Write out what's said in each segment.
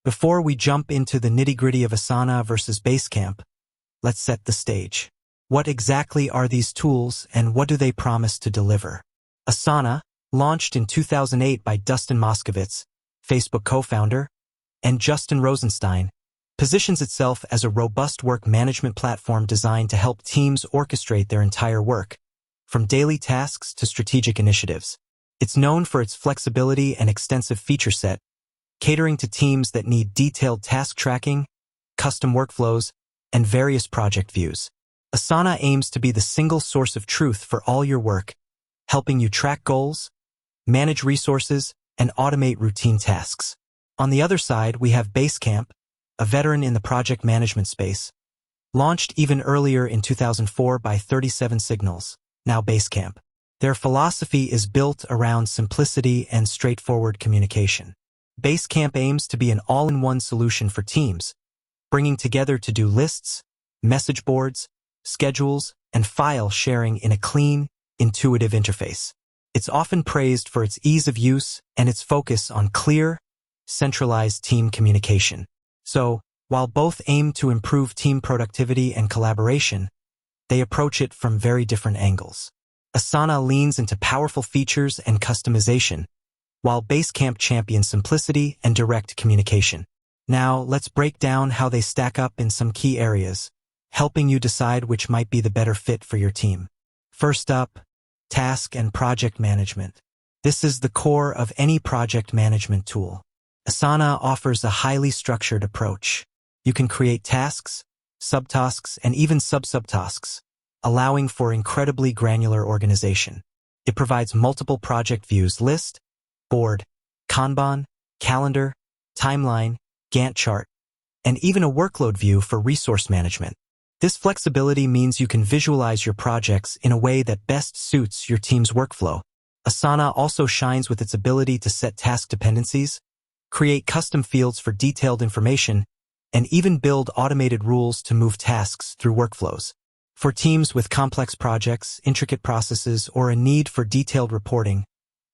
Before we jump into the nitty-gritty of Asana versus Basecamp, let's set the stage. What exactly are these tools and what do they promise to deliver? Asana, launched in 2008 by Dustin Moskovitz, Facebook co-founder, and Justin Rosenstein, positions itself as a robust work management platform designed to help teams orchestrate their entire work, from daily tasks to strategic initiatives. It's known for its flexibility and extensive feature set, catering to teams that need detailed task tracking, custom workflows, and various project views. Asana aims to be the single source of truth for all your work, helping you track goals, manage resources, and automate routine tasks. On the other side, we have Basecamp, a veteran in the project management space, launched even earlier in 2004 by 37 Signals, now Basecamp. Their philosophy is built around simplicity and straightforward communication. Basecamp aims to be an all-in-one solution for teams, bringing together to-do lists, message boards, schedules, and file sharing in a clean, intuitive interface. It's often praised for its ease of use and its focus on clear, centralized team communication. So, while both aim to improve team productivity and collaboration, they approach it from very different angles. Asana leans into powerful features and customization, while Basecamp champions simplicity and direct communication. Now, let's break down how they stack up in some key areas, helping you decide which might be the better fit for your team. First up, task and project management. This is the core of any project management tool. Asana offers a highly structured approach. You can create tasks, subtasks, and even sub-subtasks, allowing for incredibly granular organization. It provides multiple project views: list, board, Kanban, calendar, timeline, Gantt chart, and even a workload view for resource management. This flexibility means you can visualize your projects in a way that best suits your team's workflow. Asana also shines with its ability to set task dependencies, create custom fields for detailed information, and even build automated rules to move tasks through workflows. For teams with complex projects, intricate processes, or a need for detailed reporting,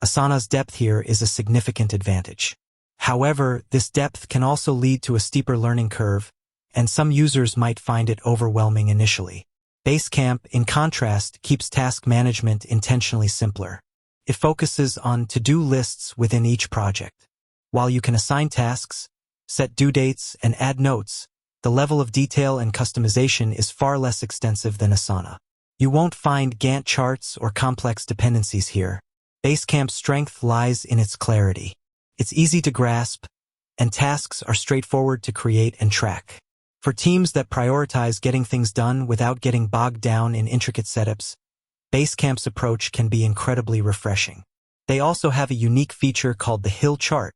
Asana's depth here is a significant advantage. However, this depth can also lead to a steeper learning curve, and some users might find it overwhelming initially. Basecamp, in contrast, keeps task management intentionally simpler. It focuses on to-do lists within each project. While you can assign tasks, set due dates, and add notes, the level of detail and customization is far less extensive than Asana. You won't find Gantt charts or complex dependencies here. Basecamp's strength lies in its clarity. It's easy to grasp, and tasks are straightforward to create and track. For teams that prioritize getting things done without getting bogged down in intricate setups, Basecamp's approach can be incredibly refreshing. They also have a unique feature called the Hill chart,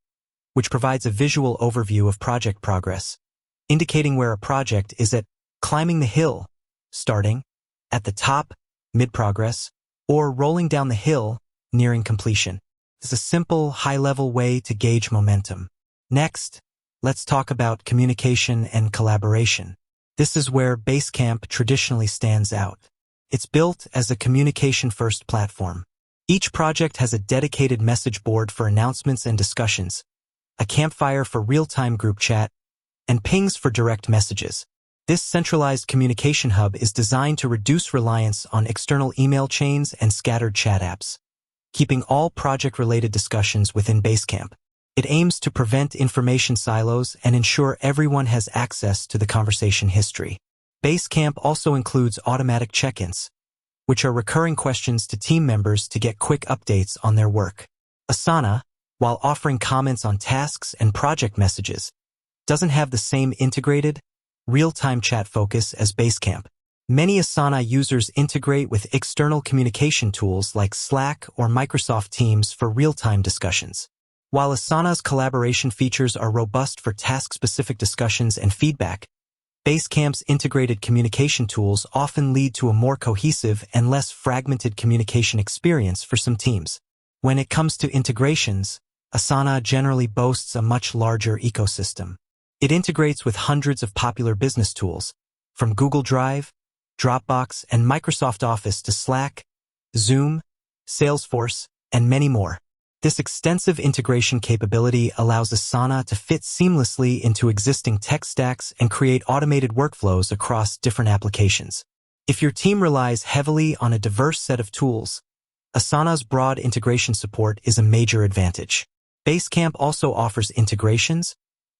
which provides a visual overview of project progress, indicating where a project is at climbing the hill, starting at the top, mid-progress, or rolling down the hill, nearing completion. It's a simple, high-level way to gauge momentum. Next, let's talk about communication and collaboration. This is where Basecamp traditionally stands out. It's built as a communication-first platform. Each project has a dedicated message board for announcements and discussions, a campfire for real-time group chat, and pings for direct messages. This centralized communication hub is designed to reduce reliance on external email chains and scattered chat apps, keeping all project-related discussions within Basecamp. It aims to prevent information silos and ensure everyone has access to the conversation history. Basecamp also includes automatic check-ins, which are recurring questions to team members to get quick updates on their work. Asana, while offering comments on tasks and project messages, doesn't have the same integrated, real-time chat focus as Basecamp. Many Asana users integrate with external communication tools like Slack or Microsoft Teams for real-time discussions. While Asana's collaboration features are robust for task-specific discussions and feedback, Basecamp's integrated communication tools often lead to a more cohesive and less fragmented communication experience for some teams. When it comes to integrations, Asana generally boasts a much larger ecosystem. It integrates with hundreds of popular business tools, from Google Drive, Dropbox, and Microsoft Office to Slack, Zoom, Salesforce, and many more. This extensive integration capability allows Asana to fit seamlessly into existing tech stacks and create automated workflows across different applications. If your team relies heavily on a diverse set of tools, Asana's broad integration support is a major advantage. Basecamp also offers integrations,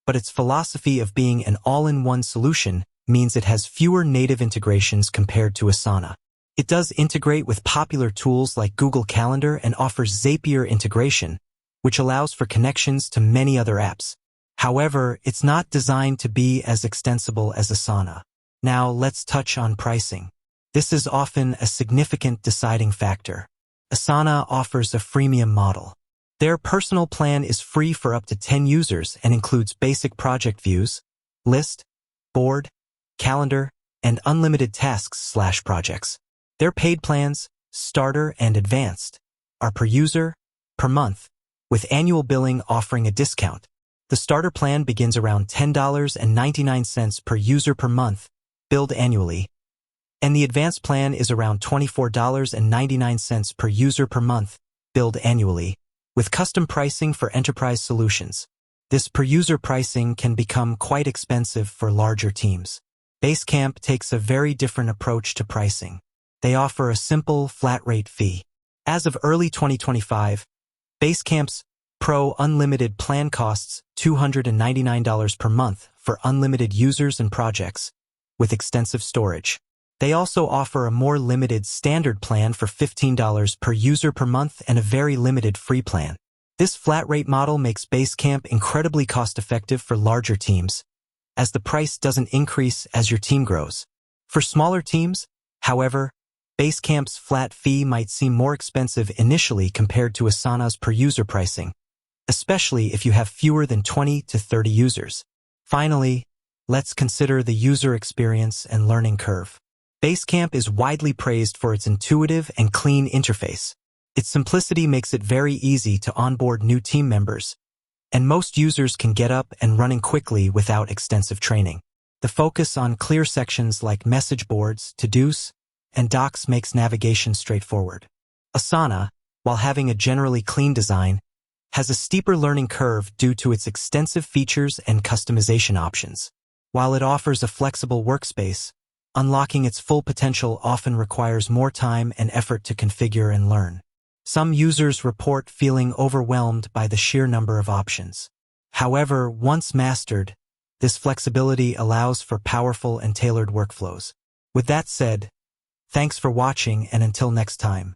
but its philosophy of being an all-in-one solution means it has fewer native integrations compared to Asana. It does integrate with popular tools like Google Calendar and offers Zapier integration, which allows for connections to many other apps. However, it's not designed to be as extensible as Asana. Now, let's touch on pricing. This is often a significant deciding factor. Asana offers a freemium model. Their personal plan is free for up to 10 users and includes basic project views, list, board, calendar, and unlimited tasks/projects. Their paid plans, starter and advanced, are per user, per month, with annual billing offering a discount. The starter plan begins around $10.99 per user per month, billed annually, and the advanced plan is around $24.99 per user per month, billed annually, with custom pricing for enterprise solutions. This per-user pricing can become quite expensive for larger teams. Basecamp takes a very different approach to pricing. They offer a simple, flat-rate fee. As of early 2025, Basecamp's Pro Unlimited plan costs $299 per month for unlimited users and projects, with extensive storage. They also offer a more limited standard plan for $15 per user per month and a very limited free plan. This flat-rate model makes Basecamp incredibly cost-effective for larger teams, as the price doesn't increase as your team grows. For smaller teams, however, Basecamp's flat fee might seem more expensive initially compared to Asana's per-user pricing, especially if you have fewer than 20 to 30 users. Finally, let's consider the user experience and learning curve. Basecamp is widely praised for its intuitive and clean interface. Its simplicity makes it very easy to onboard new team members, and most users can get up and running quickly without extensive training. The focus on clear sections like message boards, to-dos, and docs makes navigation straightforward. Asana, while having a generally clean design, has a steeper learning curve due to its extensive features and customization options. While it offers a flexible workspace, unlocking its full potential often requires more time and effort to configure and learn. Some users report feeling overwhelmed by the sheer number of options. However, once mastered, this flexibility allows for powerful and tailored workflows. With that said, thanks for watching, and until next time.